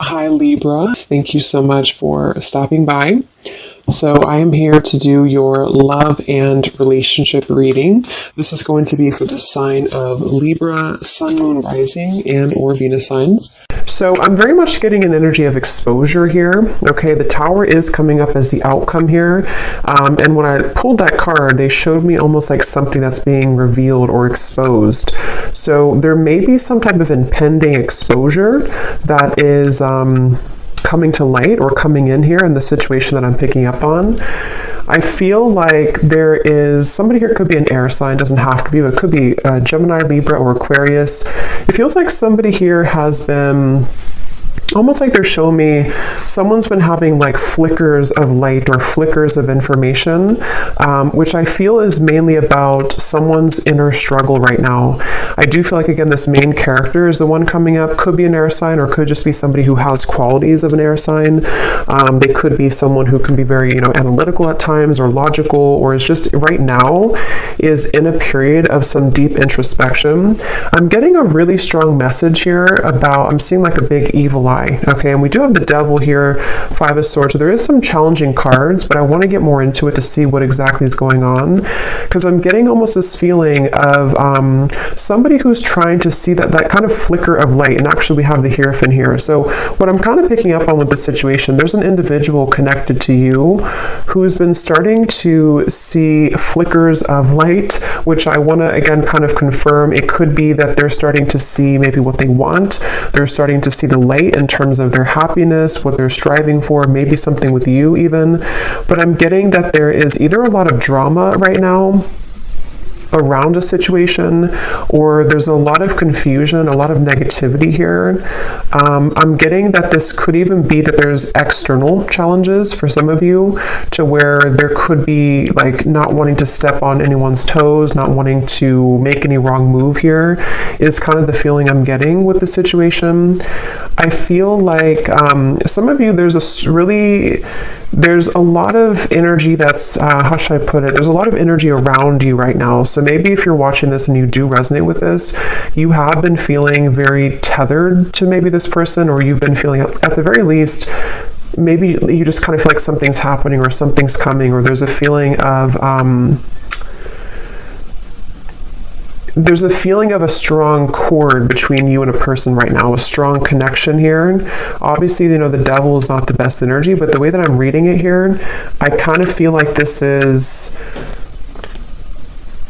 Hi Libra, thank you so much for stopping by. So I am here to do your love and relationship reading. This is going to be for the sign of Libra, Sun, Moon, Rising, and or Venus signs. So I'm very much getting an energy of exposure here. Okay, the Tower is coming up as the outcome here. And when I pulled that card, they showed me almost like something that's being revealed or exposed. So there may be some type of impending exposure that is coming to light or coming in here in the situation that I'm picking up on. I feel like there is somebody here, could be an air sign, doesn't have to be, but it could be Gemini, Libra, or Aquarius. It feels like somebody here has been almost like they're showing me someone's been having like flickers of light or flickers of information, which I feel is mainly about someone's inner struggle right now. I do feel like, again, this main character is the one coming up, could be an air sign or could just be somebody who has qualities of an air sign. They could be someone who can be very, analytical at times or logical, or is just right now is in a period of some deep introspection. I'm getting a really strong message here about, I'm seeing like a big evil eye. Okay, and we do have the Devil here, Five of Swords. So there is some challenging cards, but I want to get more into it to see what exactly is going on, because I'm getting almost this feeling of somebody who's trying to see that kind of flicker of light. And actually we have the Hierophant here. So what I'm kind of picking up on with the situation, there's an individual connected to you who's been starting to see flickers of light, which I want to again kind of confirm. It could be that they're starting to see maybe what they want. They're starting to see the light in terms of their happiness, what they're striving for, maybe something with you even. But I'm getting that there is either a lot of drama right now around a situation, or there's a lot of confusion, a lot of negativity here. I'm getting that this could even be that there's external challenges for some of you, to where there could be like not wanting to step on anyone's toes, not wanting to make any wrong move here, is kind of the feeling I'm getting with the situation. I feel like some of you, there's a lot of energy that's, how should I put it? There's a lot of energy around you right now. So maybe if you're watching this and you do resonate with this, you have been feeling very tethered to maybe this person, or you've been feeling at the very least, maybe you just kind of feel like something's happening or something's coming, or there's a feeling of, there's a feeling of a strong cord between you and a person right now, a strong connection here. Obviously, the Devil is not the best energy, but the way that I'm reading it here, I kind of feel like this is,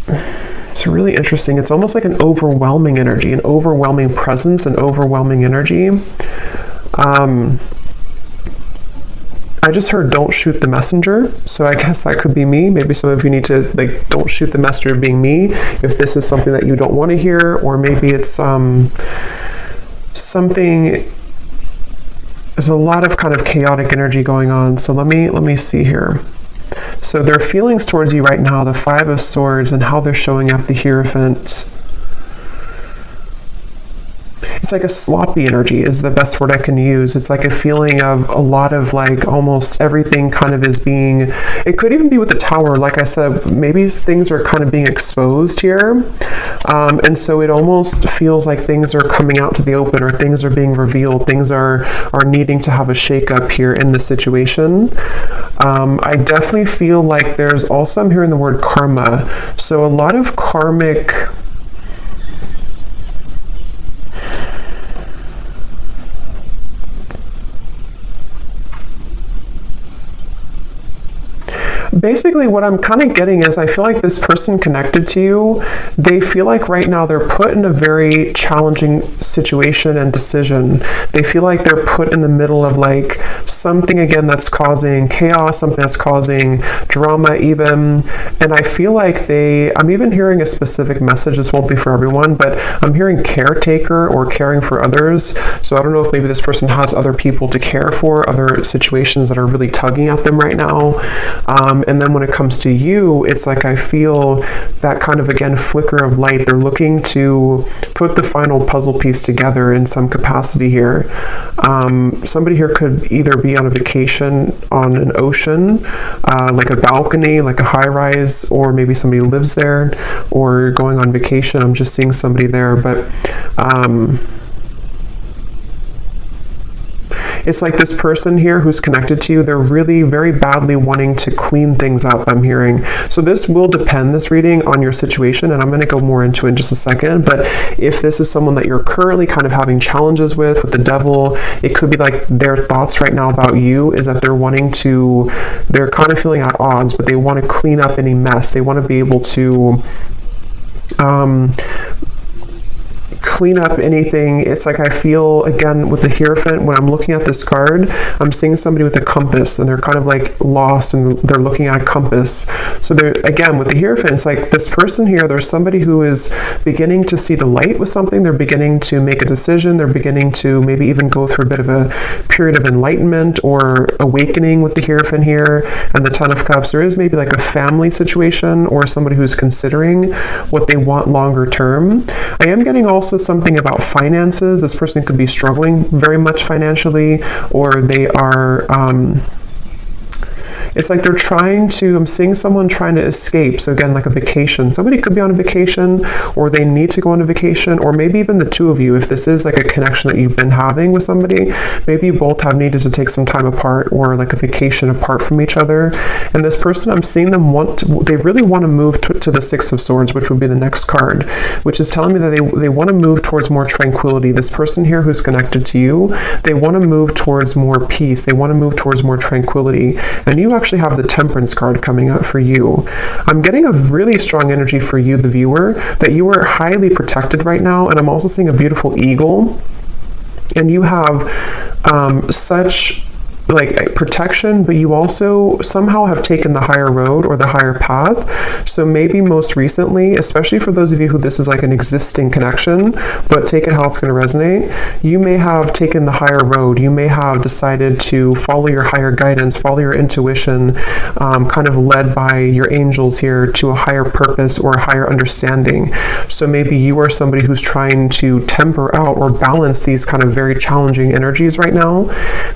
it's really interesting. It's almost like an overwhelming energy, an overwhelming presence, an overwhelming energy. I just heard don't shoot the messenger, so I guess that could be me. Maybe some of you need to like don't shoot the messenger being me if this is something that you don't want to hear, or maybe it's something. There's a lot of kind of chaotic energy going on. So let me see here. So their feelings towards you right now, the Five of Swords, and how they're showing up, the Hierophant. It's like a sloppy energy is the best word I can use. It's like a feeling of a lot of like almost everything kind of is being, it could even be with the Tower. Like I said, maybe things are kind of being exposed here. And so it almost feels like things are coming out to the open, or things are being revealed. Things are needing to have a shakeup here in the situation. I definitely feel like there's also, I'm hearing the word karma. So a lot of karmic, basically what I'm kind of getting is I feel like this person connected to you, they feel like right now they're put in a very challenging situation and decision. They feel like they're put in the middle of like something, again, that's causing chaos, something that's causing drama even. And I feel like I'm even hearing a specific message. This won't be for everyone, but I'm hearing caretaker or caring for others. So I don't know if maybe this person has other people to care for, other situations that are really tugging at them right now. And then when it comes to you, it's like I feel that kind of, again, flicker of light. They're looking to put the final puzzle piece together in some capacity here. Somebody here could either be on a vacation on an ocean, like a balcony, like a high-rise, or maybe somebody lives there, or going on vacation. I'm just seeing somebody there, but it's like this person here who's connected to you, they're really very badly wanting to clean things up, I'm hearing. So this will depend, this reading, on your situation, and I'm going to go more into it in just a second. But if this is someone that you're currently kind of having challenges with the devil, it could be like their thoughts right now about you is that they're kind of feeling at odds, but they want to clean up any mess. They want to be able to clean up anything. It's like I feel, again, with the Hierophant, when I'm looking at this card, I'm seeing somebody with a compass, and they're kind of like lost, and they're looking at a compass. So they're, again, with the Hierophant, it's like this person here, there's somebody who is beginning to see the light with something. They're beginning to make a decision. They're beginning to maybe even go through a bit of a period of enlightenment or awakening with the Hierophant here. And the Ten of Cups, there is maybe like a family situation or somebody who's considering what they want longer term. I am getting also something about finances. This person could be struggling very much financially, or they are it's like they're trying to, I'm seeing someone trying to escape. So again, like a vacation. Somebody could be on a vacation, or they need to go on a vacation, or maybe even the two of you, if this is like a connection that you've been having with somebody, maybe you both have needed to take some time apart, or like a vacation apart from each other. And this person, I'm seeing them they really want to move to the Six of Swords, which would be the next card, which is telling me that they want to move towards more tranquility. This person here who's connected to you, they want to move towards more peace. They want to move towards more tranquility. And you actually have the Temperance card coming up for you. I'm getting a really strong energy for you, the viewer, that you are highly protected right now. And I'm also seeing a beautiful eagle. And you have such like protection, but you also somehow have taken the higher road or the higher path. So maybe most recently, especially for those of you who this is like an existing connection, but take it how it's going to resonate, you may have taken the higher road. You may have decided to follow your higher guidance, follow your intuition, kind of led by your angels here to a higher purpose or a higher understanding. So maybe you are somebody who's trying to temper out or balance these kind of very challenging energies right now.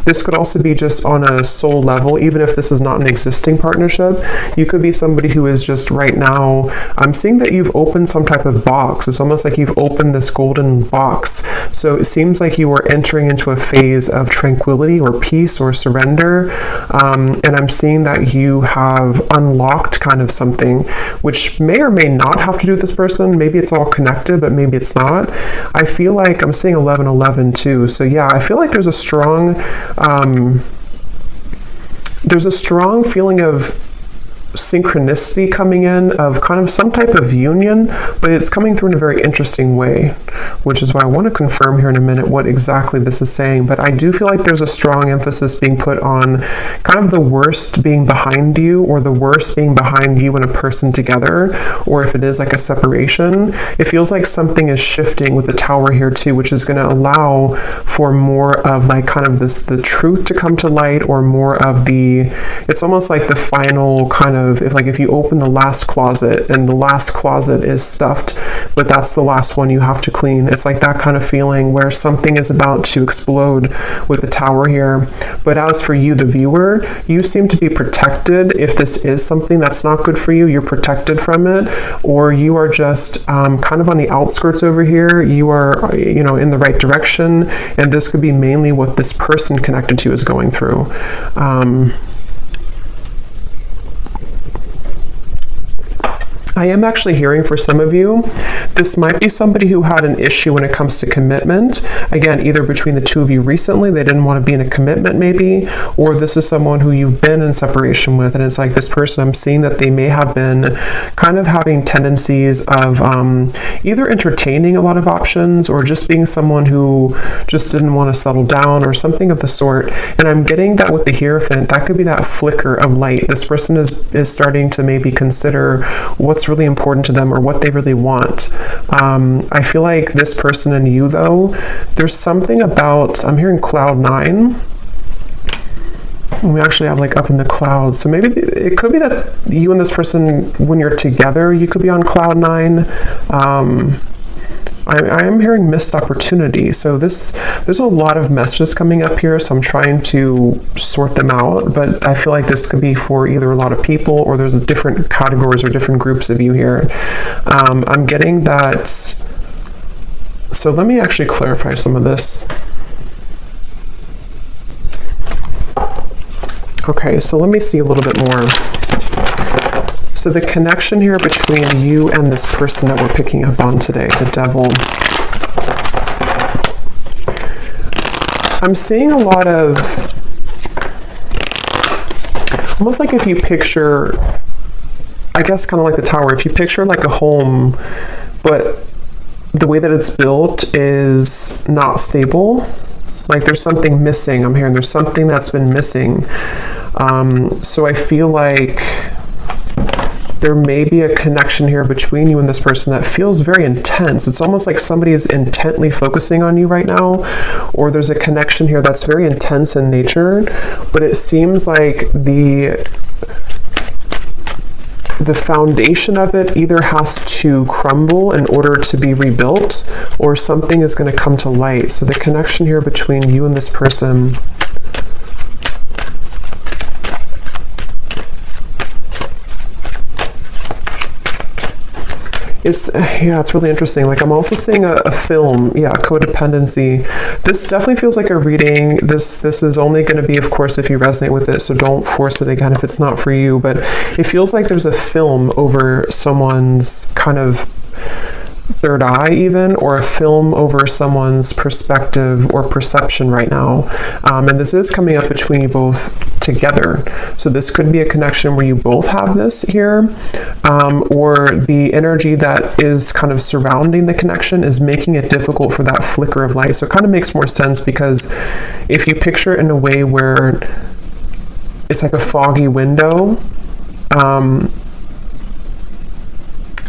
This could also be just on a soul level, even if this is not an existing partnership. You could be somebody who is just right now, I'm seeing that you've opened some type of box. It's almost like you've opened this golden box. So it seems like you are entering into a phase of tranquility or peace or surrender. And I'm seeing that you have unlocked kind of something, which may or may not have to do with this person. Maybe it's all connected, but maybe it's not. I feel like I'm seeing 1111 too. So yeah, I feel like there's a strong feeling of synchronicity coming in, of kind of some type of union, but it's coming through in a very interesting way, which is why I want to confirm here in a minute what exactly this is saying. But I do feel like there's a strong emphasis being put on kind of the worst being behind you, or the worst being behind you and a person together, or if it is like a separation, it feels like something is shifting with the Tower here too, which is going to allow for more of like kind of the truth to come to light, or more of it's almost like the final kind of, if you open the last closet and the last closet is stuffed, but that's the last one you have to clean. It's like that kind of feeling where something is about to explode with the Tower here. But as for you, the viewer, you seem to be protected. If this is something that's not good for you, you're protected from it, or you are just kind of on the outskirts over here. You are, in the right direction, and this could be mainly what this person connected to is going through. I am actually hearing for some of you, this might be somebody who had an issue when it comes to commitment. Again, either between the two of you recently, they didn't want to be in a commitment maybe, or this is someone who you've been in separation with, and it's like this person, I'm seeing that they may have been kind of having tendencies of either entertaining a lot of options, or just being someone who just didn't want to settle down, or something of the sort. And I'm getting that with the Hierophant, that could be that flicker of light. This person is starting to maybe consider what's really important to them, or what they really want. I feel like this person and you, though, there's something about, I'm hearing cloud 9. We actually have like up in the clouds. So maybe it could be that you and this person, when you're together, you could be on cloud 9. I am hearing missed opportunity. So there's a lot of messages coming up here, so I'm trying to sort them out, but I feel like this could be for either a lot of people, or there's different categories or different groups of you here. I'm getting that. So let me actually clarify some of this. Okay, so let me see a little bit more. So the connection here between you and this person that we're picking up on today, the devil. I'm seeing a lot of, almost like if you picture, I guess kind of like the tower, if you picture like a home, but the way that it's built is not stable. Like there's something missing. I'm hearing there's something that's been missing. So I feel like there may be a connection here between you and this person that feels very intense. It's almost like somebody is intently focusing on you right now, or there's a connection here that's very intense in nature, but it seems like the foundation of it either has to crumble in order to be rebuilt, or something is going to come to light. So the connection here between you and this person, it's really interesting. Like I'm also seeing a film, codependency. This definitely feels like a reading. This is only going to be, of course, if you resonate with it, so don't force it again if it's not for you, but it feels like there's a film over someone's kind of third eye even, or a film over someone's perspective or perception right now. And this is coming up between you both together. So this could be a connection where you both have this here, or the energy that is kind of surrounding the connection is making it difficult for that flicker of light. So it kind of makes more sense, because if you picture it in a way where it's like a foggy window,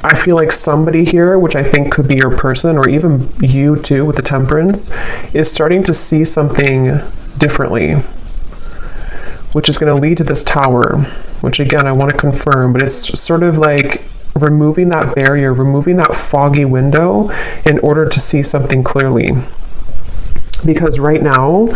I feel like somebody here, which I think could be your person, or even you too with the Temperance, is starting to see something differently, which is going to lead to this Tower, which again, I want to confirm, but it's sort of like removing that barrier, removing that foggy window in order to see something clearly. Because right now,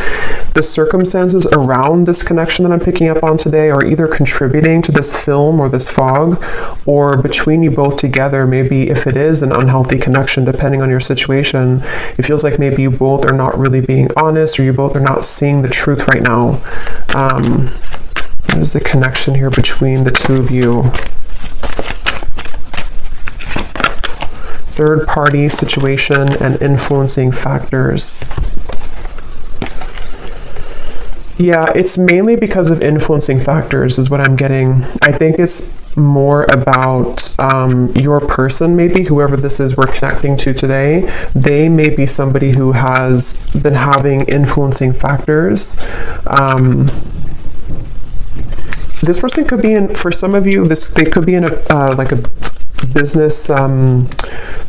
the circumstances around this connection that I'm picking up on today are either contributing to this film or this fog, or between you both together, maybe if it is an unhealthy connection, depending on your situation, it feels like maybe you both are not really being honest, or you both are not seeing the truth right now. What is the connection here between the two of you? Third party situation and influencing factors. Yeah, it's mainly because of influencing factors is what I'm getting. I think it's more about your person, maybe, whoever this is we're connecting to today. They may be somebody who has been having influencing factors. This person could be in, for some of you, they could be in like a business, some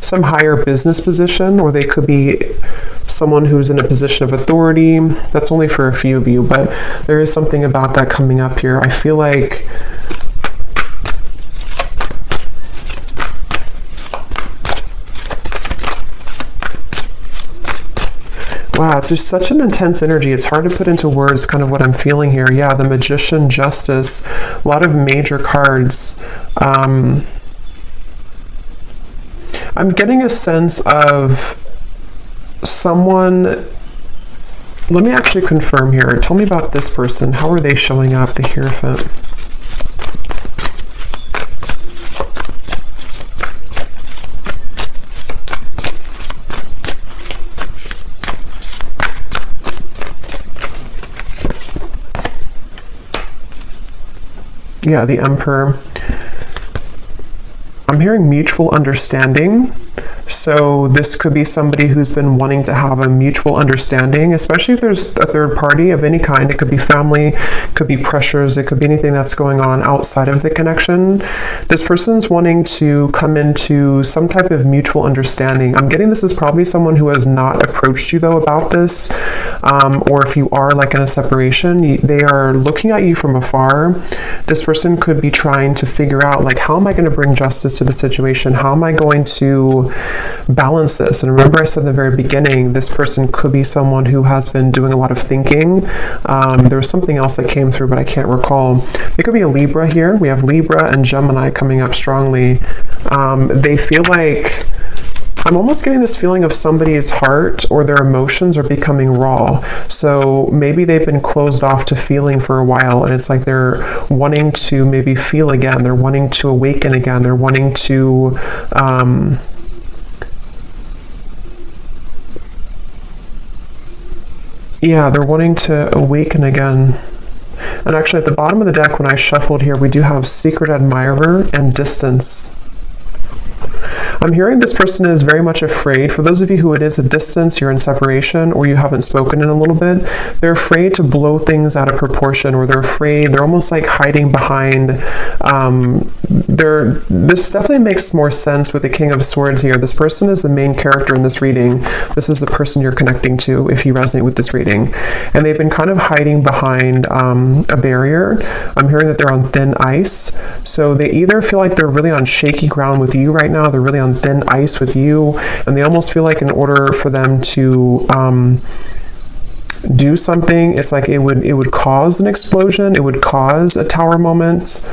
higher business position, or they could be someone who's in a position of authority. That's only for a few of you, but there is something about that coming up here. I feel like wow, it's just such an intense energy. It's hard to put into words kind of what I'm feeling here. Yeah, the Magician, Justice, a lot of major cards. I'm getting a sense of someone. Let me actually confirm here. Tell me about this person. How are they showing up? The Hierophant. Yeah, the Emperor. I'm hearing mutual understanding. So this could be somebody who's been wanting to have a mutual understanding, especially if there's a third party of any kind. It could be family, it could be pressures, it could be anything that's going on outside of the connection. This person's wanting to come into some type of mutual understanding. I'm getting this is probably someone who has not approached you though about this, or if you are like in a separation, they are looking at you from afar. This person could be trying to figure out, like, how am I going to bring justice to the situation? How am I going to balance this? And remember, I said in the very beginning, this person could be someone who has been doing a lot of thinking. There was something else that came through, but I can't recall. It could be a Libra here. We have Libra and Gemini coming up strongly. They feel like I'm almost getting this feeling of somebody's heart or their emotions are becoming raw. So maybe they've been closed off to feeling for a while, and it's like they're wanting to maybe feel again. They're wanting to awaken again. They're wanting to they're wanting to awaken again. And actually at the bottom of the deck, when I shuffled here, we do have secret admirer and distance. I'm hearing this person is very much afraid. For those of you who it is a distance, you're in separation, or you haven't spoken in a little bit, they're afraid to blow things out of proportion, or they're almost like hiding behind, this definitely makes more sense with the King of Swords here. This person is the main character in this reading. This is the person you're connecting to if you resonate with this reading. And they've been kind of hiding behind a barrier. I'm hearing that they're on thin ice. So they either feel like they're really on shaky ground with you right now, they're really on thin ice with you, and they almost feel like in order for them to do something, it's like it would cause an explosion, it would cause a tower moment.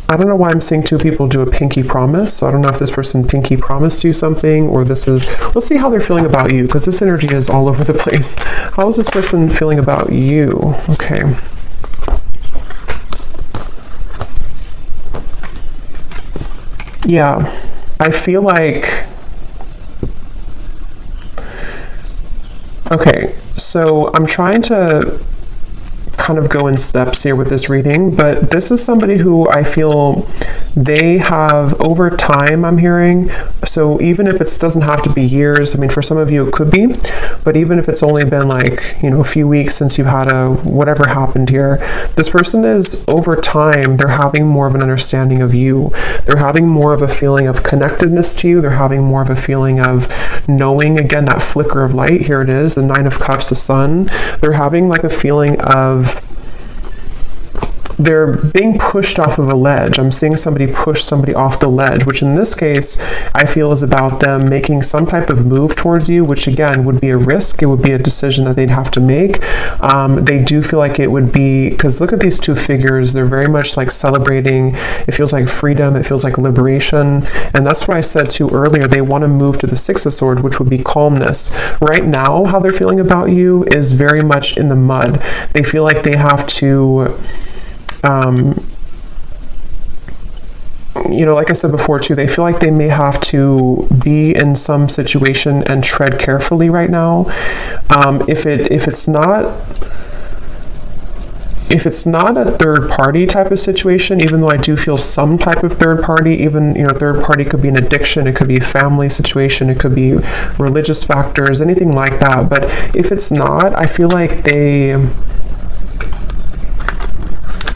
I don't know why I'm seeing two people do a pinky promise, so I don't know if this person pinky promised you something, or this is, let's see how they're feeling about you, because this energy is all over the place. How is this person feeling about you? Okay. Yeah, I feel like, okay, so I'm trying to kind of go in steps here with this reading, but this is somebody who I feel they have over time, I'm hearing. So even if it doesn't have to be years, I mean, for some of you it could be, but even if it's only been like, a few weeks since you've had whatever happened here, this person is over time, they're having more of an understanding of you. They're having more of a feeling of connectedness to you. They're having more of a feeling of knowing, again, that flicker of light. Here it is, the Nine of Cups, the Sun. They're having like a feeling of they're being pushed off of a ledge. I'm seeing somebody push somebody off the ledge, which in this case, I feel is about them making some type of move towards you, which again would be a risk. It would be a decision that they'd have to make. They do feel like it would be, because look at these two figures, they're very much like celebrating. It feels like freedom, it feels like liberation. And that's what I said too earlier. They want to move to the Six of Swords, which would be calmness. Right now, how they're feeling about you is very much in the mud. They feel like they have to like I said before too, they feel like they may have to be in some situation and tread carefully right now. If it's not a third party type of situation, even though I do feel some type of third party, even, third party could be an addiction, it could be a family situation, it could be religious factors, anything like that. But if it's not, I feel like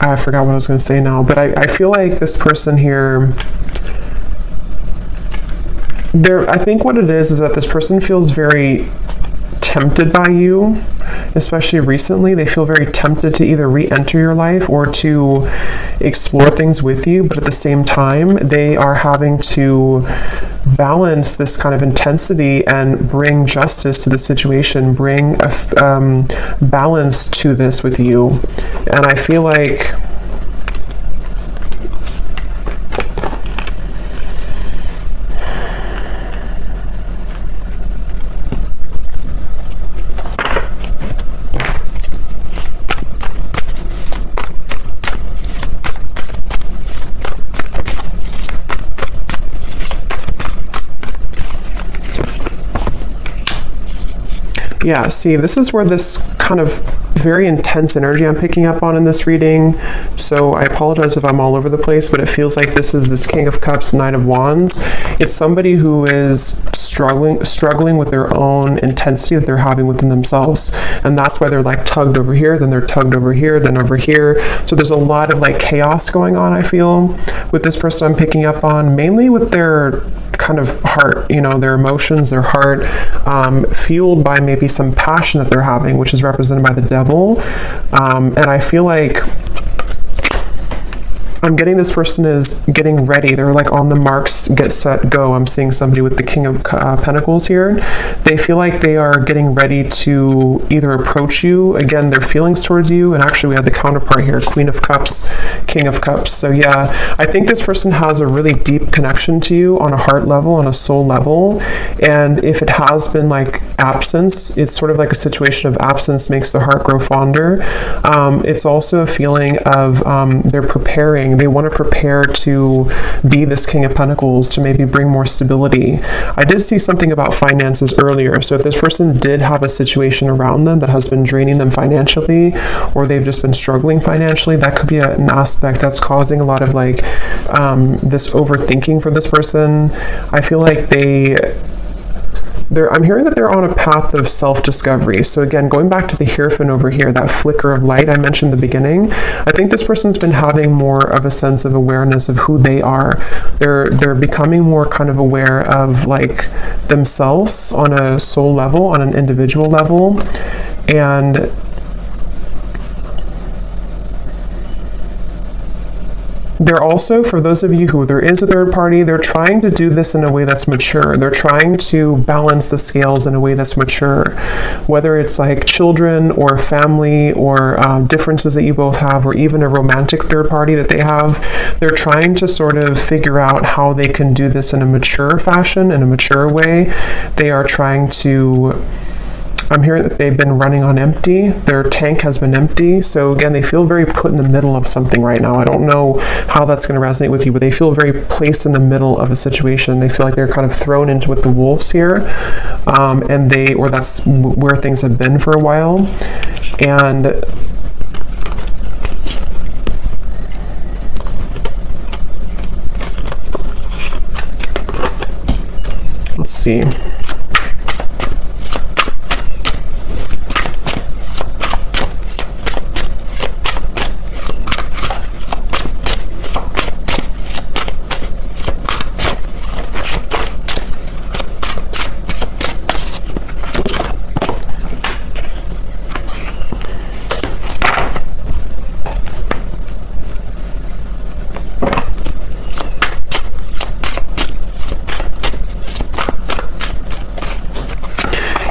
I forgot what I was going to say now, but I feel like this person here, I think what it is that this person feels very tempted by you, especially recently. They feel very tempted to either re-enter your life or to explore things with you, but at the same time, they are having to balance this kind of intensity and bring justice to the situation, bring a balance to this with you. And I feel like yeah, see, this is where this kind of very intense energy I'm picking up on in this reading. So I apologize if I'm all over the place, but it feels like this is this King of Cups, Knight of Wands. It's somebody who is struggling with their own intensity that they're having within themselves. And that's why they're like tugged over here, then they're tugged over here, then over here. So there's a lot of like chaos going on, I feel, with this person I'm picking up on, mainly with their kind of heart, their emotions, their heart, fueled by maybe some passion that they're having, which is represented by the Devil. And I feel like I'm getting this person is getting ready. They're like on the marks, get set, go. I'm seeing somebody with the King of Pentacles here. They feel like they are getting ready to either approach you, again, their feelings towards you, and actually we have the counterpart here, Queen of Cups, King of Cups. So yeah, I think this person has a really deep connection to you on a heart level, on a soul level, and if it has been like absence, it's sort of like a situation of absence makes the heart grow fonder. It's also a feeling of they're preparing. They want to prepare to be this King of Pentacles, to maybe bring more stability. I did see something about finances earlier. So if this person did have a situation around them that has been draining them financially, or they've just been struggling financially, that could be an aspect that's causing a lot of like this overthinking for this person. I feel like I'm hearing that they're on a path of self-discovery. So again, going back to the Hierophant over here, that flicker of light I mentioned in the beginning, I think this person's been having more of a sense of awareness of who they are. They're becoming more kind of aware of like themselves on a soul level, on an individual level, and they're also, for those of you who there is a third party, they're trying to do this in a way that's mature. They're trying to balance the scales in a way that's mature. Whether it's like children or family or differences that you both have, or even a romantic third party that they have, they're trying to sort of figure out how they can do this in a mature fashion, in a mature way. They are trying to... I'm hearing that they've been running on empty. Their tank has been empty. So again, they feel very put in the middle of something right now. I don't know how that's going to resonate with you, but they feel very placed in the middle of a situation. They feel like they're kind of thrown into with the wolves here. Or that's where things have been for a while. And let's see.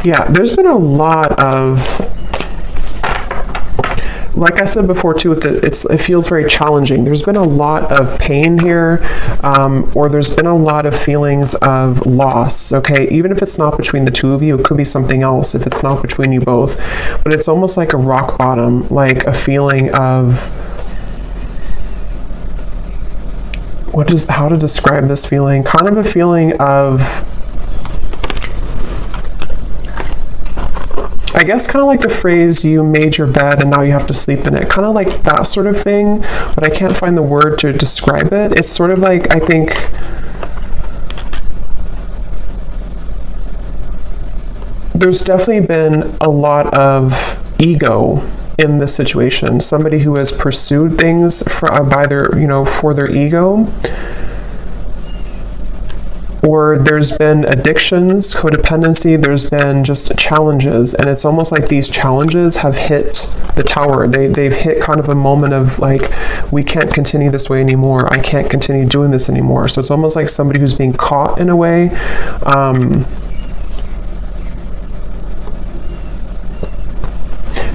Yeah, there's been a lot of, like I said before too, it feels very challenging. There's been a lot of pain here, or there's been a lot of feelings of loss, okay? Even if it's not between the two of you, it could be something else if it's not between you both. But it's almost like a rock bottom, like a feeling of, how to describe this feeling? Kind of a feeling of, I guess kind of like the phrase, you made your bed and now you have to sleep in it. Kind of like that sort of thing, but I can't find the word to describe it. It's sort of like, I think, there's definitely been a lot of ego in this situation. Somebody who has pursued things for their ego. Or there's been addictions, codependency, there's been just challenges, and it's almost like these challenges have hit the tower. They've hit kind of a moment of like, we can't continue this way anymore. I can't continue doing this anymore. So it's almost like somebody who's being caught in a way.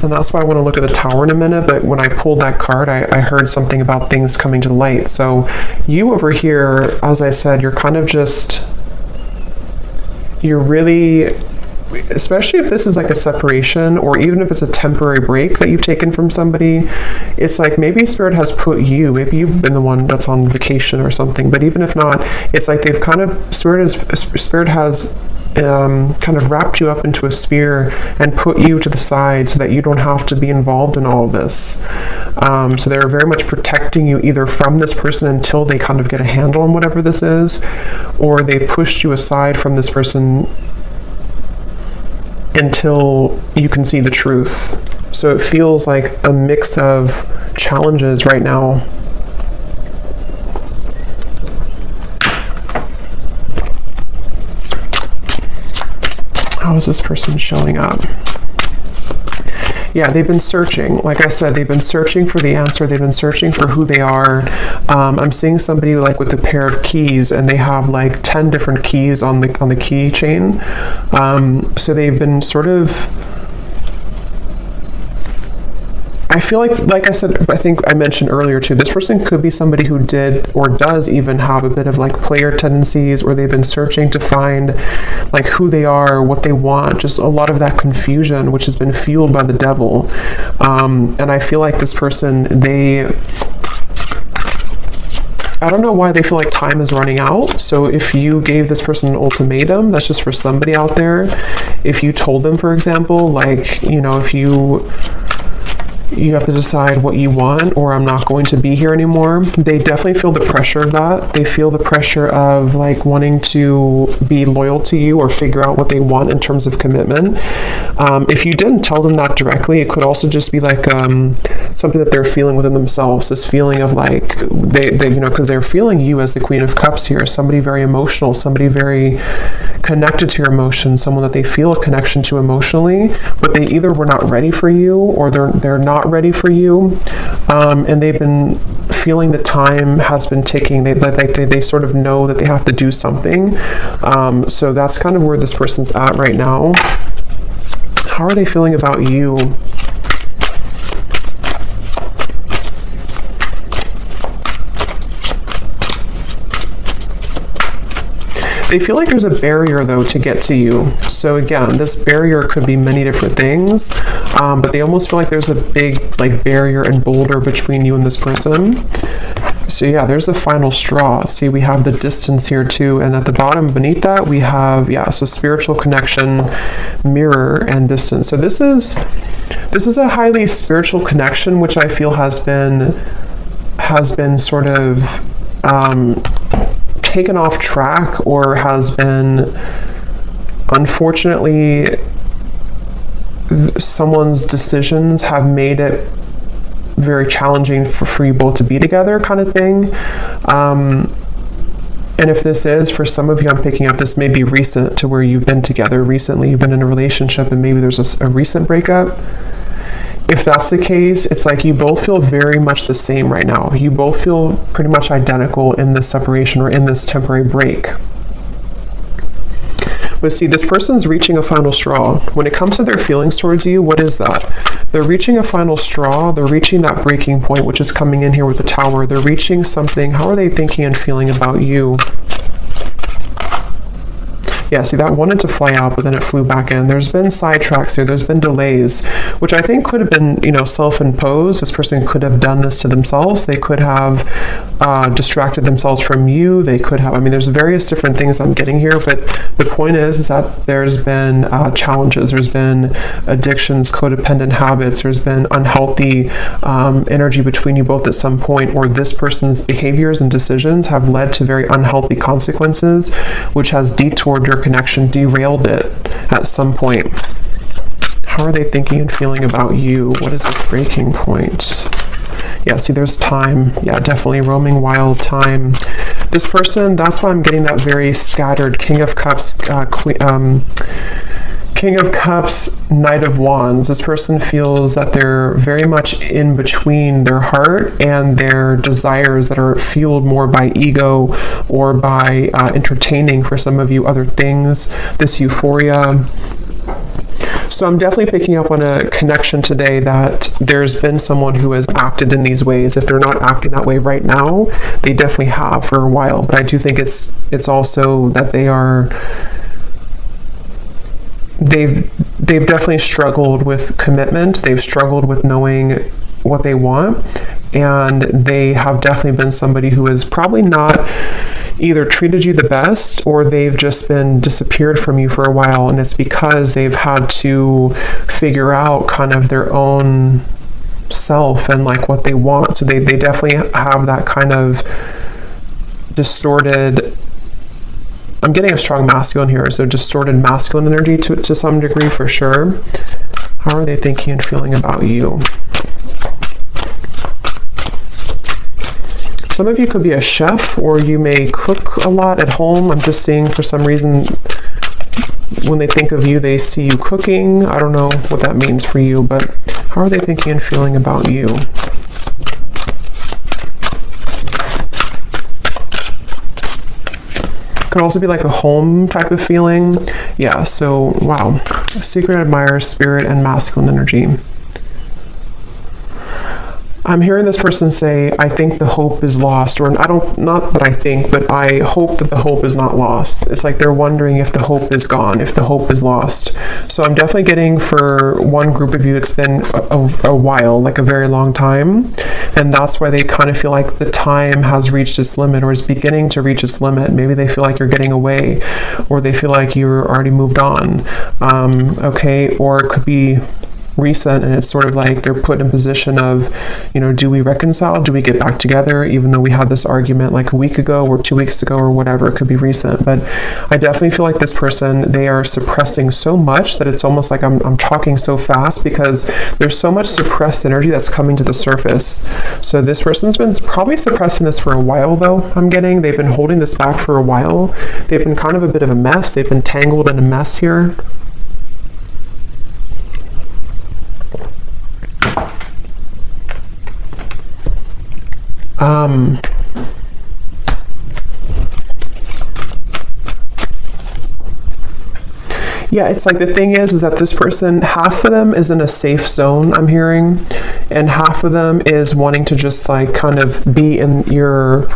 And that's why I want to look at the tower in a minute, but when I pulled that card, I heard something about things coming to light. So you over here, as I said, you're kind of just, you're really, especially if this is like a separation, or even if it's a temporary break that you've taken from somebody, it's like maybe Spirit has put you, maybe you've been the one that's on vacation or something, but even if not, it's like they've kind of, Spirit has kind of wrapped you up into a sphere and put you to the side so that you don't have to be involved in all of this. So they're very much protecting you either from this person until they kind of get a handle on whatever this is, or they pushed you aside from this person until you can see the truth. So it feels like a mix of challenges right now. How is this person showing up? Yeah, they've been searching. Like I said, they've been searching for the answer. They've been searching for who they are. I'm seeing somebody like with a pair of keys, and they have like 10 different keys on the keychain. So they've been sort of, I feel like I said, I think I mentioned earlier too, this person could be somebody who did or does even have a bit of like player tendencies, or they've been searching to find like who they are, what they want, just a lot of that confusion, which has been fueled by the devil. And I feel like this person, I don't know why they feel like time is running out. So if you gave this person an ultimatum, that's just for somebody out there. If you told them, for example, like, you know, if you have to decide what you want, or I'm not going to be here anymore. They definitely feel the pressure of that. They feel the pressure of like wanting to be loyal to you or figure out what they want in terms of commitment. If you didn't tell them that directly, it could also just be like something that they're feeling within themselves, this feeling of like, they you know, because they're feeling you as the Queen of Cups here, somebody very emotional, somebody very connected to your emotions, someone that they feel a connection to emotionally, but they either were not ready for you, or they're not ready for you, and they've been feeling the time has been ticking. They sort of know that they have to do something. So that's kind of where this person's at right now. How are they feeling about you? They feel like there's a barrier, though, to get to you. So again, this barrier could be many different things, but they almost feel like there's a big like barrier and boulder between you and this person. So yeah, there's the final straw. See, we have the distance here too, and at the bottom beneath that we have, yeah, so spiritual connection, mirror, and distance. So this is a highly spiritual connection, which I feel has been sort of taken off track, or has been, unfortunately, someone's decisions have made it very challenging for you both to be together, kind of thing. And if this is, for some of you, I'm picking up, this may be recent, to where you've been together recently, you've been in a relationship, and maybe there's a recent breakup. If that's the case, it's like you both feel very much the same right now. You both feel pretty much identical in this separation, or in this temporary break. But see, this person's reaching a final straw. When it comes to their feelings towards you, what is that? They're reaching a final straw. They're reaching that breaking point, which is coming in here with the Tower. They're reaching something. How are they thinking and feeling about you? Yeah, see, that wanted to fly out, but then it flew back in. There's been sidetracks here. There's been delays, which I think could have been, you know, self-imposed. This person could have done this to themselves. They could have distracted themselves from you. They could have, I mean, there's various different things I'm getting here, but the point is that there's been challenges. There's been addictions, codependent habits. There's been unhealthy energy between you both at some point, or this person's behaviors and decisions have led to very unhealthy consequences, which has detoured your connection, derailed it at some point. How are they thinking and feeling about you? What is this breaking point? Yeah, see, there's time. Yeah, definitely roaming wild time. This person, that's why I'm getting that very scattered King of Cups, King of Cups, Knight of Wands. This person feels that they're very much in between their heart and their desires that are fueled more by ego, or by entertaining, for some of you, other things, this euphoria. So I'm definitely picking up on a connection today that there's been someone who has acted in these ways. If they're not acting that way right now, they definitely have for a while. But I do think it's also that they've definitely struggled with commitment. They've struggled with knowing what they want, and they have definitely been somebody who has probably not either treated you the best, or they've just been disappeared from you for a while, and it's because they've had to figure out kind of their own self and like what they want. So they definitely have that kind of distorted, I'm getting a strong masculine here, so distorted masculine energy to some degree, for sure. How are they thinking and feeling about you? Some of you could be a chef, or you may cook a lot at home. I'm just seeing, for some reason, when they think of you, they see you cooking. I don't know what that means for you, but How are they thinking and feeling about you? Could also be like a home type of feeling. Yeah, so wow. Secret admirer, spirit, and masculine energy. I'm hearing this person say, I think the hope is lost, or not that I think, but I hope that the hope is not lost. It's like they're wondering if the hope is gone, if the hope is lost. So I'm definitely getting, for one group of you, it's been a while, like a very long time. And that's why they kind of feel like the time has reached its limit, or is beginning to reach its limit. Maybe they feel like you're getting away, or they feel like you're already moved on. Okay, or it could be recent, and it's sort of like they're put in position of, do we reconcile? Do we get back together? Even though we had this argument like a week ago or 2 weeks ago or whatever, it could be recent. But I definitely feel like this person, they are suppressing so much that it's almost like I'm talking so fast, because there's so much suppressed energy that's coming to the surface. So this person's been probably suppressing this for a while, though. I'm getting they've been holding this back for a while. They've been kind of a bit of a mess. They've been tangled in a mess here. Yeah, it's like the thing is that this person, half of them is in a safe zone, I'm hearing, and half of them is wanting to just like kind of be in your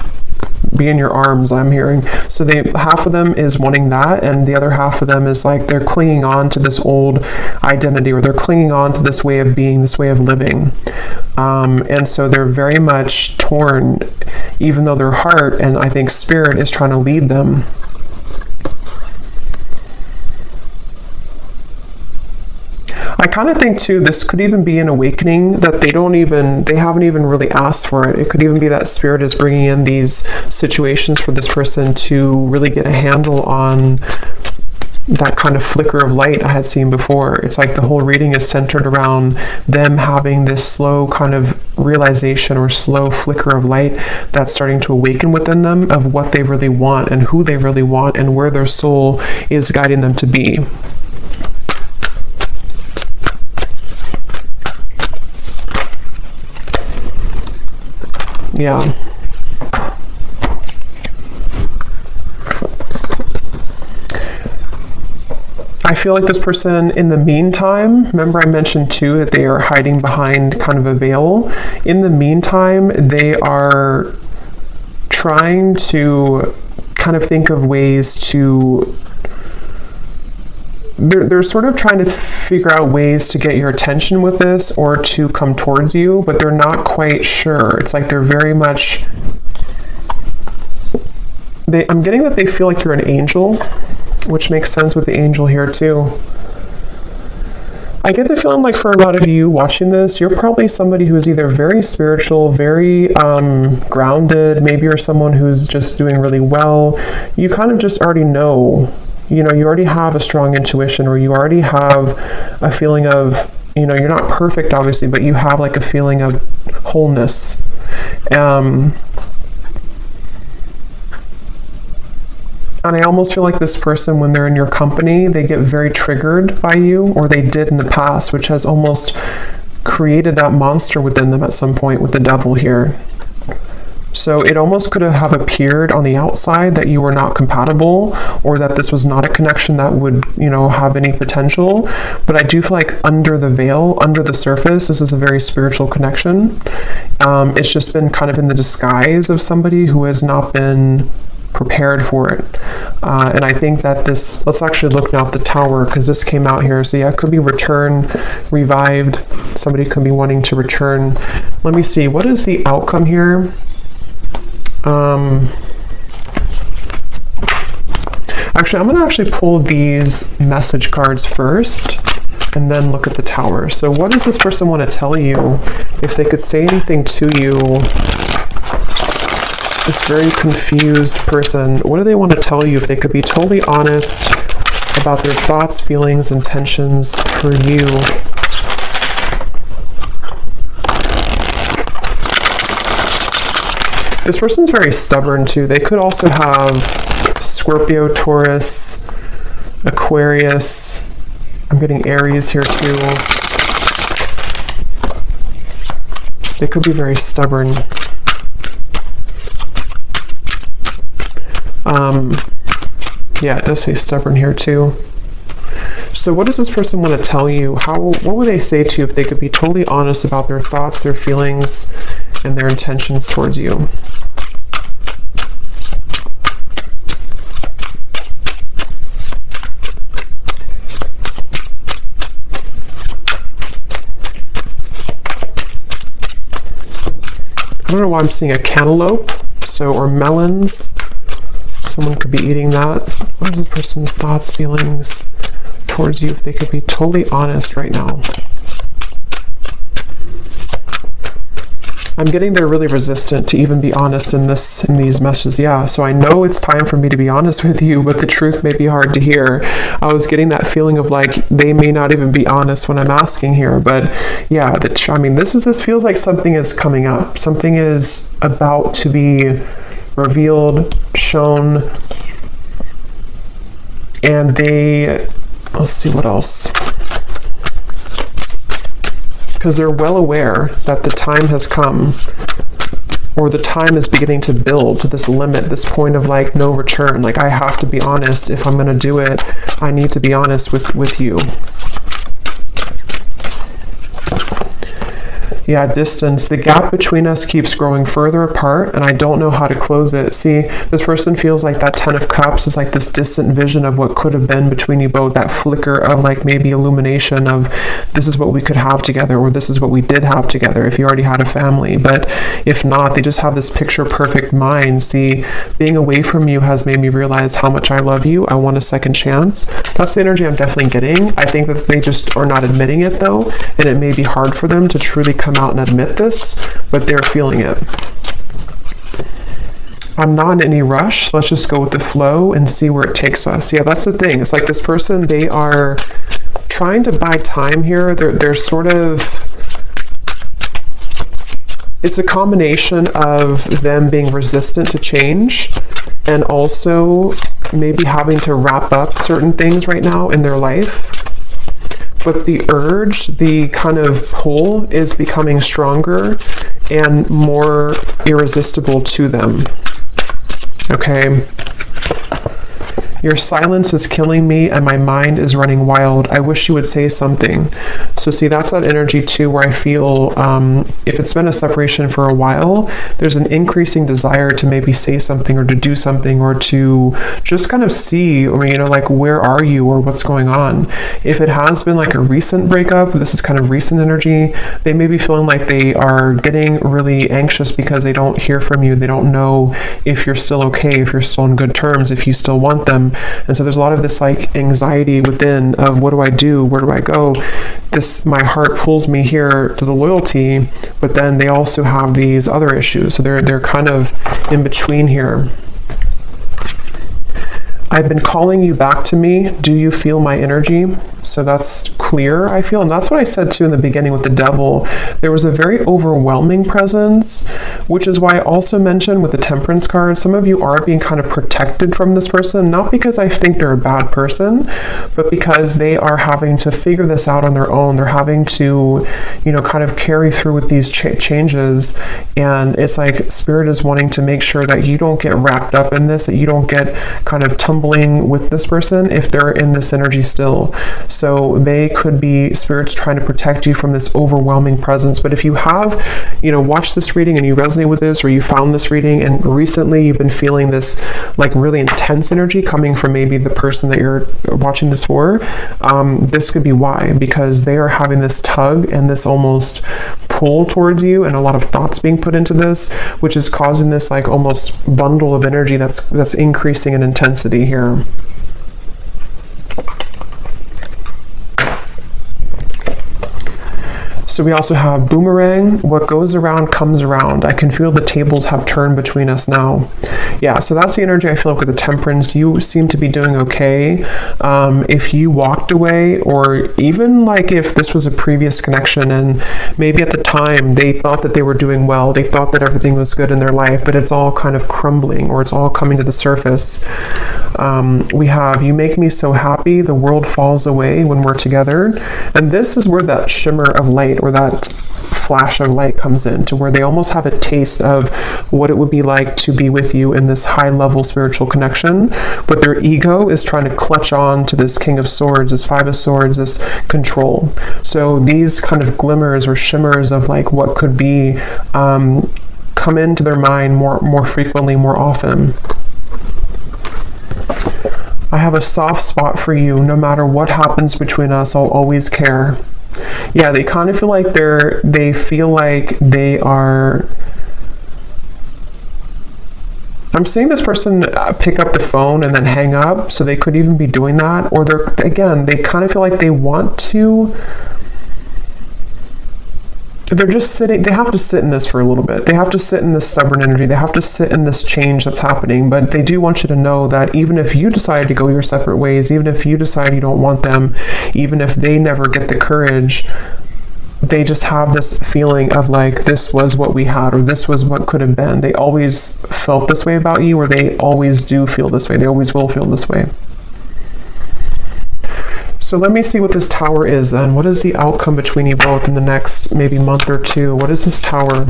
arms, I'm hearing. So half of them is wanting that, and the other half of them is like they're clinging on to this old identity, or they're clinging on to this way of being, this way of living. And so they're very much torn, even though their heart and I think spirit is trying to lead them. I kind of think too, this could even be an awakening that they haven't even really asked for it. It could even be that spirit is bringing in these situations for this person to really get a handle on that kind of flicker of light I had seen before. It's like the whole reading is centered around them having this slow kind of realization or slow flicker of light that's starting to awaken within them of what they really want and who they really want and where their soul is guiding them to be. Yeah. I feel like this person, in the meantime, remember I mentioned too that they are hiding behind kind of a veil. In the meantime, they are trying to kind of think of ways to they're sort of trying to figure out ways to get your attention with this or to come towards you, but they're not quite sure. It's like they're very much I'm getting that they feel like you're an angel, which makes sense with the angel here too. I get the feeling like for a lot of you watching this, you're probably somebody who's either very spiritual, very grounded, maybe you're someone who's just doing really well. You kind of just already know. You already have a strong intuition, or you already have a feeling of, you're not perfect, obviously, but you have like a feeling of wholeness. And I almost feel like this person, when they're in your company, they get very triggered by you, or they did in the past, which has almost created that monster within them at some point with the devil here. So it almost could have appeared on the outside that you were not compatible, or that this was not a connection that would, have any potential. But I do feel like under the veil, under the surface, this is a very spiritual connection. It's just been kind of in the disguise of somebody who has not been prepared for it. And I think that let's actually look now at the Tower, because this came out here. So yeah, it could be return, revived. Somebody could be wanting to return. Let me see, what is the outcome here? Actually, I'm going to pull these message cards first and then look at the Tower. So what does this person want to tell you? If they could say anything to you, this very confused person, what do they want to tell you? If they could be totally honest about their thoughts, feelings, intentions for you. This person's very stubborn too. They could also have Scorpio, Taurus, Aquarius. I'm getting Aries here too. They could be very stubborn. Yeah, it does say stubborn here too. So what does this person want to tell you? What would they say to you if they could be totally honest about their thoughts, their feelings, and their intentions towards you? I don't know why I'm seeing a cantaloupe, or melons. Someone could be eating that. What is this person's thoughts, feelings towards you if they could be totally honest right now? I'm getting they're really resistant to even be honest in these messages. Yeah, so I know it's time for me to be honest with you, but the truth may be hard to hear. I was getting that feeling of like they may not even be honest when I'm asking here, but yeah, this feels like something is coming up. Something is about to be revealed, shown, and let's see what else. Because they're well aware that the time has come, or the time is beginning to build to this limit, this point of like no return. Like, I have to be honest. If I'm going to do it, I need to be honest with you. Yeah, distance. The gap between us keeps growing further apart, and I don't know how to close it. See, this person feels like that 10 of Cups is like this distant vision of what could have been between you both, that flicker of like maybe illumination of this is what we could have together, or this is what we did have together if you already had a family. But if not, they just have this picture perfect mind. See, being away from you has made me realize how much I love you. I want a second chance. That's the energy I'm definitely getting. I think that they just are not admitting it though, and it may be hard for them to truly come out and admit this, but they're feeling it. I'm not in any rush, so let's just go with the flow and see where it takes us. Yeah, that's the thing. It's like this person, they are trying to buy time here. They're sort of, it's a combination of them being resistant to change and also maybe having to wrap up certain things right now in their life. But the urge, the kind of pull is becoming stronger and more irresistible to them. Okay. Your silence is killing me and my mind is running wild. I wish you would say something. So see, that's that energy too, where I feel if it's been a separation for a while, there's an increasing desire to maybe say something or to do something or to just kind of see, or like, where are you or what's going on? If it has been like a recent breakup, this is kind of recent energy, they may be feeling like they are getting really anxious because they don't hear from you. They don't know if you're still okay, if you're still on good terms, if you still want them. And so there's a lot of this like anxiety within of what do I do? Where do I go? My heart pulls me here to the loyalty, but then they also have these other issues. So they're kind of in between here. I've been calling you back to me. Do you feel my energy? So that's clear, I feel. And that's what I said too in the beginning with the devil. There was a very overwhelming presence, which is why I also mentioned with the Temperance card, some of you are being kind of protected from this person, not because I think they're a bad person, but because they are having to figure this out on their own. They're having to, kind of carry through with these changes. And it's like Spirit is wanting to make sure that you don't get wrapped up in this, that you don't get kind of tumbling with this person if they're in this energy still. So they could be spirits trying to protect you from this overwhelming presence. But if you have, watched this reading and you resonate with this, or you found this reading and recently you've been feeling this like really intense energy coming from maybe the person that you're watching this for, this could be why, because they are having this tug and this almost pull towards you and a lot of thoughts being put into this, which is causing this like almost bundle of energy that's increasing in intensity here. So we also have boomerang. What goes around comes around. I can feel the tables have turned between us now. Yeah, so that's the energy I feel like with the Temperance. You seem to be doing okay. If you walked away, or even like if this was a previous connection and maybe at the time they thought that they were doing well, they thought that everything was good in their life, but it's all kind of crumbling or it's all coming to the surface. We have, you make me so happy, the world falls away when we're together. And this is where that shimmer of light or that flash of light comes in, to where they almost have a taste of what it would be like to be with you in this high level spiritual connection, but their ego is trying to clutch on to this King of Swords, this Five of Swords, this control. So these kind of glimmers or shimmers of like what could be come into their mind more frequently, more often. I have a soft spot for you. No matter what happens between us, I'll always care. Yeah, they kind of feel like they feel like they are. I'm seeing this person pick up the phone and then hang up, so they could even be doing that. Or they kind of feel like they want to. They're just sitting, they have to sit in this for a little bit. They have to sit in this stubborn energy. They have to sit in this change that's happening. But they do want you to know that even if you decide to go your separate ways, even if you decide you don't want them, even if they never get the courage, they just have this feeling of like, this was what we had, or this was what could have been. They always felt this way about you, or they always do feel this way. They always will feel this way. So let me see what this Tower is then. What is the outcome between you both in the next maybe month or two? What is this Tower?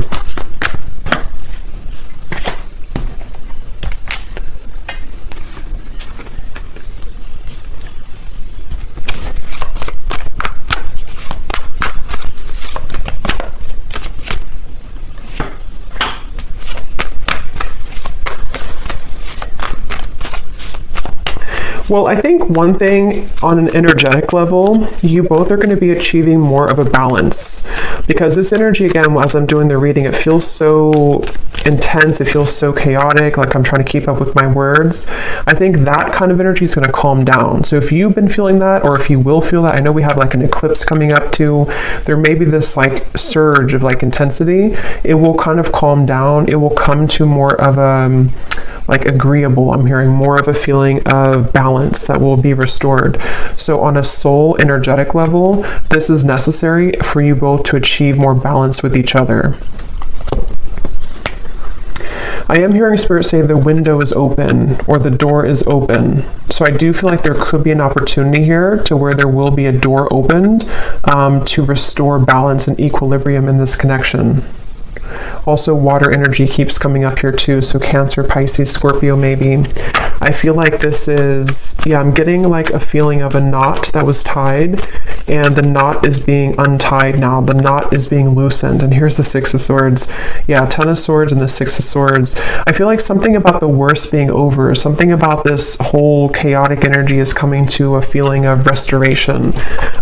Well, I think one thing on an energetic level, you both are going to be achieving more of a balance, because this energy, again, as I'm doing the reading, it feels so intense. It feels so chaotic, like I'm trying to keep up with my words. I think that kind of energy is going to calm down. So if you've been feeling that, or if you will feel that, I know we have like an eclipse coming up too. There may be this like surge of like intensity. It will kind of calm down. It will come to more of a like agreeable, I'm hearing more of a feeling of balance that will be restored. So on a soul energetic level, this is necessary for you both to achieve more balance with each other. I am hearing Spirit say the window is open, or the door is open. So I do feel like there could be an opportunity here to where there will be a door opened to restore balance and equilibrium in this connection. Also, water energy keeps coming up here too, so Cancer, Pisces, Scorpio maybe. I feel like this is, yeah, I'm getting like a feeling of a knot that was tied, and the knot is being untied now. The knot is being loosened, and here's the Six of Swords. Yeah, Ten of Swords and the Six of Swords. I feel like something about the worst being over, something about this whole chaotic energy is coming to a feeling of restoration,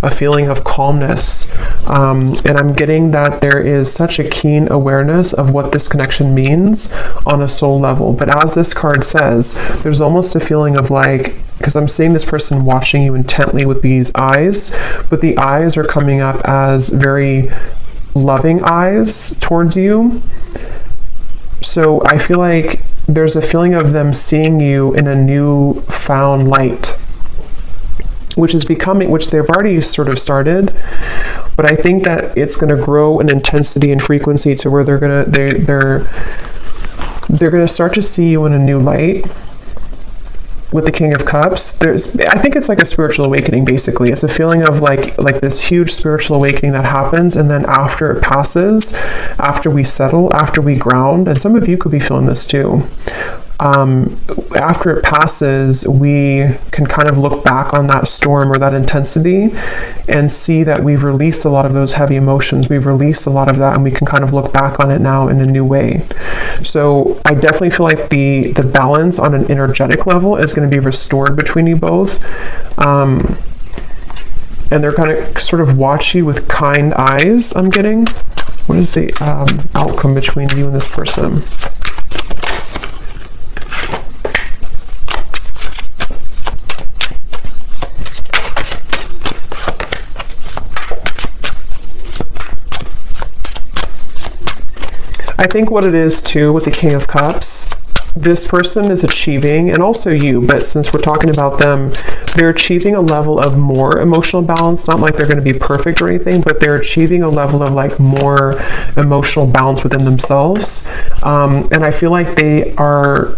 a feeling of calmness. And I'm getting that there is such a keen awareness of what this connection means on a soul level. But as this card says, there's almost a feeling of like, because I'm seeing this person watching you intently with these eyes, but the eyes are coming up as very loving eyes towards you. So I feel like there's a feeling of them seeing you in a new found light, which they've already sort of started, but I think that it's going to grow in intensity and frequency to where they're going to start to see you in a new light. With the King of Cups, I think it's like a spiritual awakening, basically. It's a feeling of like this huge spiritual awakening that happens, and then after it passes, after we settle, after we ground, and some of you could be feeling this too. After it passes, we can kind of look back on that storm or that intensity and see that we've released a lot of those heavy emotions. We've released a lot of that, and we can kind of look back on it now in a new way. So I definitely feel like the balance on an energetic level is going to be restored between you both. And they're kind of sort of watch you with kind eyes, I'm getting. What is the outcome between you and this person? I think what it is too with the King of Cups, this person is achieving, and also you, but since we're talking about them, they're achieving a level of more emotional balance. Not like they're going to be perfect or anything, but they're achieving a level of like more emotional balance within themselves. And I feel like they are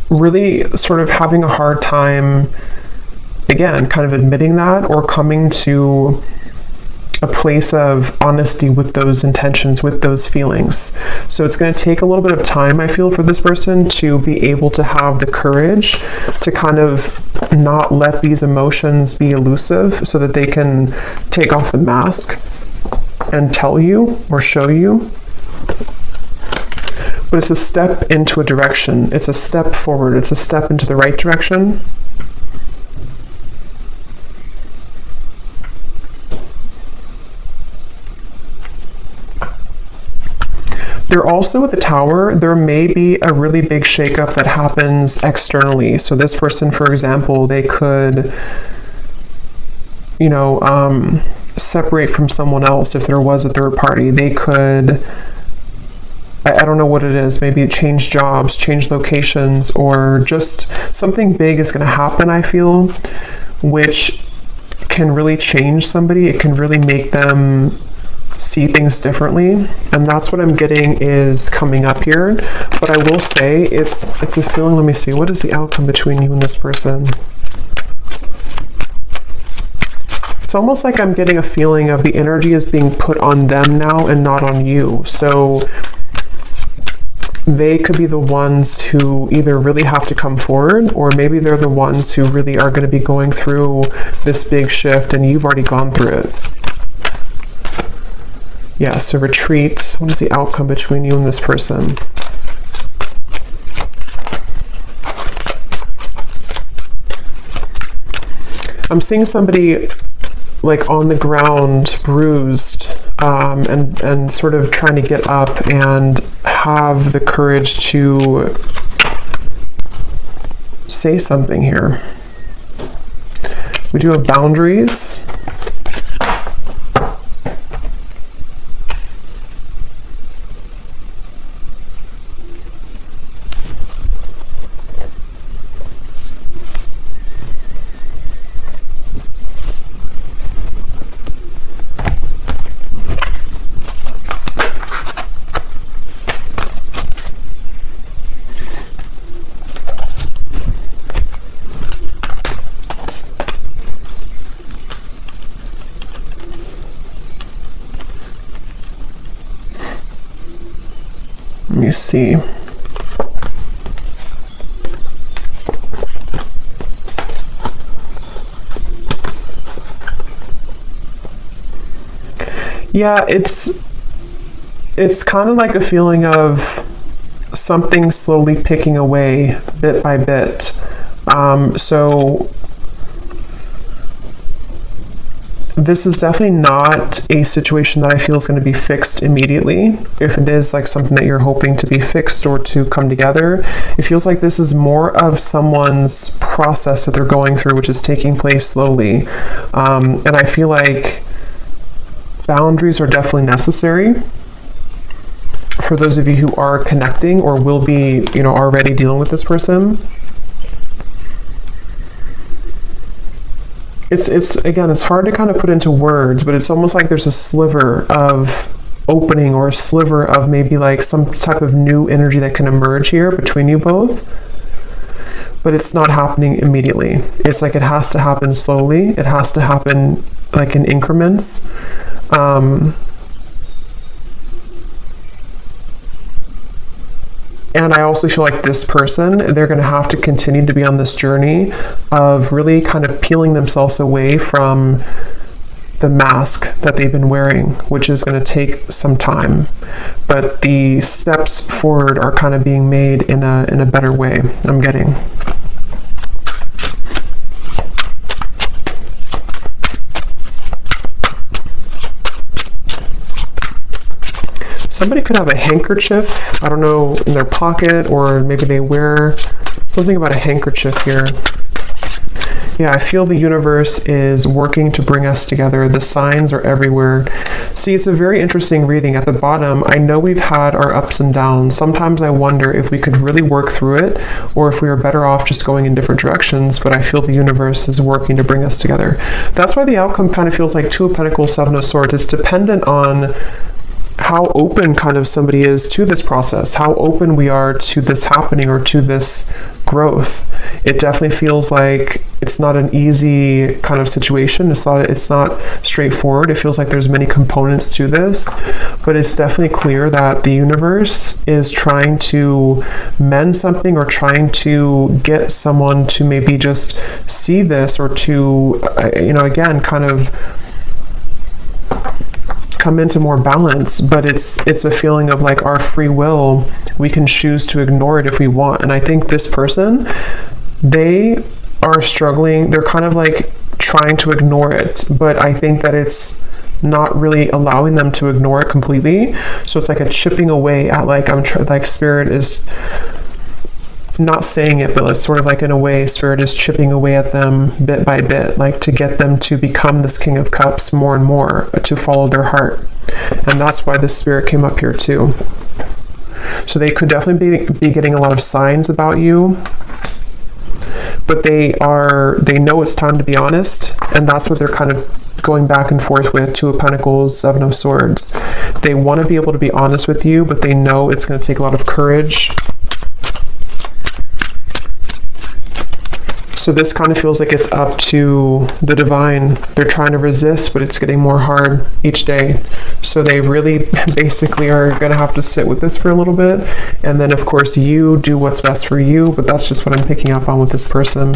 really sort of having a hard time, again, kind of admitting that, or coming to a place of honesty with those intentions, with those feelings. So it's going to take a little bit of time, I feel, for this person to be able to have the courage to kind of not let these emotions be elusive, so that they can take off the mask and tell you or show you. But it's a step into a direction. It's a step forward. It's a step into the right direction. They're also at the Tower. There may be a really big shakeup that happens externally. So this person, for example, they could, separate from someone else if there was a third party. They could, I don't know what it is, maybe change jobs, change locations, or just something big is going to happen, I feel, which can really change somebody. It can really make them see things differently, and that's what I'm getting is coming up here. But I will say it's a feeling. Let me see, what is the outcome between you and this person? It's almost like I'm getting a feeling of the energy is being put on them now and not on you. So they could be the ones who either really have to come forward, or maybe they're the ones who really are going to be going through this big shift and you've already gone through it. Yeah, so retreat. What is the outcome between you and this person? I'm seeing somebody like on the ground, bruised, and sort of trying to get up and have the courage to say something here. We do have boundaries. Let me see. Yeah, it's kind of like a feeling of something slowly picking away bit by bit. So this is definitely not a situation that I feel is going to be fixed immediately. If it is like something that you're hoping to be fixed or to come together, it feels like this is more of someone's process that they're going through, which is taking place slowly. And I feel like boundaries are definitely necessary for those of you who are connecting or will be, already dealing with this person. It's hard to kind of put into words, but it's almost like there's a sliver of opening or a sliver of maybe like some type of new energy that can emerge here between you both. But it's not happening immediately. It's like it has to happen slowly. It has to happen like in increments. And I also feel like this person, they're going to have to continue to be on this journey of really kind of peeling themselves away from the mask that they've been wearing, which is going to take some time. But the steps forward are kind of being made in a better way, I'm getting. Somebody could have a handkerchief, I don't know, in their pocket, or maybe they wear something about a handkerchief here. Yeah, I feel the universe is working to bring us together. The signs are everywhere. See, it's a very interesting reading. At the bottom, I know we've had our ups and downs. Sometimes I wonder if we could really work through it, or if we are better off just going in different directions, but I feel the universe is working to bring us together. That's why the outcome kind of feels like Two of Pentacles, Seven of Swords. It's dependent on how open kind of somebody is to this process, how open we are to this happening or to this growth. It definitely feels like it's not an easy kind of situation. It's not straightforward. It feels like there's many components to this, but it's definitely clear that the universe is trying to mend something or trying to get someone to maybe just see this, or to, again, kind of come into more balance. But it's a feeling of like our free will. We can choose to ignore it if we want. And I think this person, they are struggling. They're kind of like trying to ignore it, but I think that it's not really allowing them to ignore it completely. So it's like a chipping away at, like, like spirit is not saying it, but it's sort of like, in a way, spirit is chipping away at them bit by bit, like to get them to become this King of Cups more and more, to follow their heart. And that's why this spirit came up here too. So they could definitely be getting a lot of signs about you, but they know it's time to be honest, and that's what they're kind of going back and forth with. Two of Pentacles, Seven of Swords. They want to be able to be honest with you, but they know it's going to take a lot of courage. So this kind of feels like it's up to the divine. They're trying to resist, but it's getting more hard each day. So they really basically are going to have to sit with this for a little bit. And then, of course, you do what's best for you, but that's just what I'm picking up on with this person.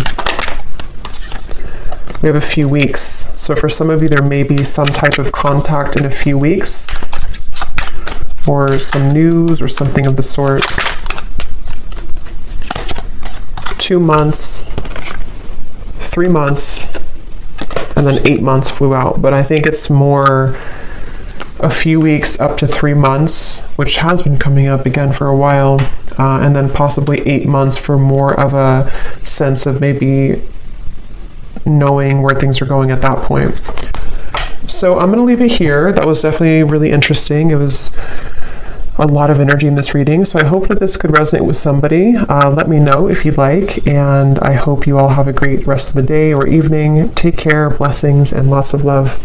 We have a few weeks. So for some of you, there may be some type of contact in a few weeks, or some news or something of the sort. 2 months, 3 months, and then 8 months flew out. But I think it's more a few weeks up to 3 months, which has been coming up again for a while, and then possibly 8 months for more of a sense of maybe knowing where things are going at that point. So I'm going to leave it here. That was definitely really interesting. It was a lot of energy in this reading, so I hope that this could resonate with somebody. Let me know if you'd like, and I hope you all have a great rest of the day or evening. Take care, blessings, and lots of love.